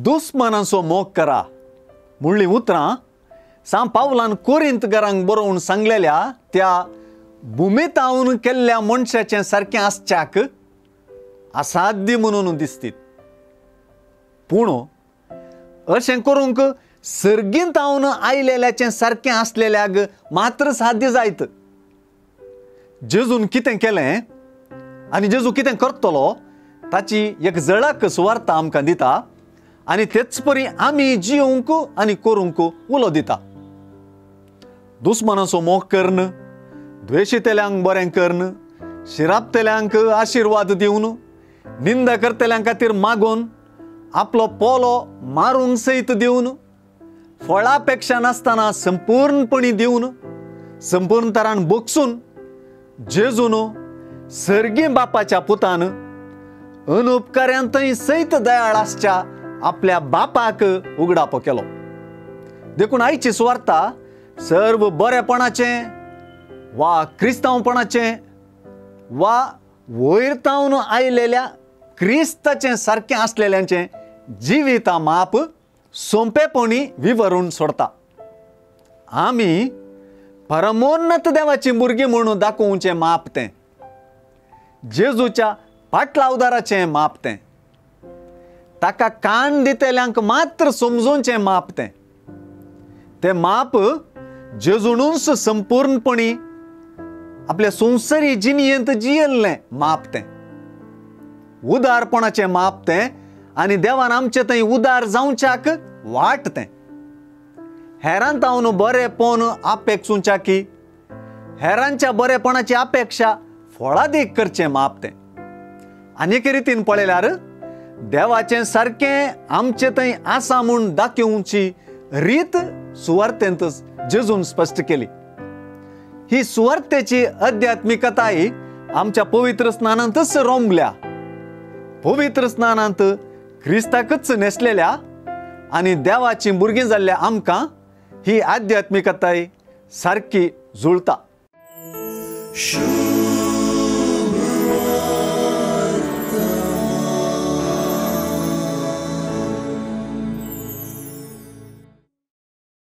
दुस्मनांचो मोग करा म्हणली उतरां सांत पावलान कोरिंतकारांक बरोवन सांगलेल्या त्या भुमितावन केल्ल्या मनशाचें सारकें आसच्याक असाध्य म्हणून दिसतीत. पूण अशें करूंक सर्गींत हांवन आयलेल्याचें सारकें आसलेल्याक मात्र साध्य जायत. जेजून कितें केलें आनी जेजू कितें करतलो ताची एक झळक सुवार्ता आमकां दिता आनी तेच परी आमी जिवंक आनी करूंक उलो दिता. दुस्मनाचो मोग करन, द्वेशितेल्यांक बरें करन, शिरापतेल्यांक आशिर्वाद दिवन, निंदा करतल्यां खातीर मागोवन, आपलो पोलो मारूंक सयत दिवन, फळापेक्षा नासतना संपूर्णपणी दिवन, संपूर्ण तरान बोगसून जेजून सर्गी बापाच्या पुतान अनउपकार्यांतय सयत दयाळ आसच्या आपल्या बापाक उगडाप केलो. देखून आयची सुवार्ता सर्व बरेपणाचें वा क्रिस्तांवपणाचें वा वैरतावन आयलेल्या क्रिस्ताचें सारकें आसलेल्यांचें जिविता माप सोंपेपणी विवरून सोडता. आमी परमोन्नत देवाची भुरगीं म्हणून दाखोवचें माप तें, जेजूच्या पाटलावदाराचें माप तें, ताका कान दितेल्यांक मात्र समजोवचें माप तें, तें माप जेजूनूच संपूर्णपणी आपल्या संवसारी जिणयेंत जियेल्लें माप तें, उदारपणाचें माप तें आनी देवान आमचे थंय उदार जावच्याक वाट तें. हेरांत हांव बरेपण अपेक्षुच्या की हेरांच्या बरेपणाची अपेक्षा फळादीक करचें माप तें. आनीक रितीन पळयल्यार देवाचें सारकें आमचे थंय आसा म्हूण दाखोवची रीत सुवार्तेंत जेजून स्पश्ट केली. ही सुवार्तेची अध्यात्मिकताय आमच्या पवित्र स्नानांतच रोंबल्या. पवित्र स्नानांत क्रिस्ताकच नेसलेल्या आनी देवाची भुरगीं जाल्ल्या आमकां ही आध्यात्मिकताय सारकी जुळटा.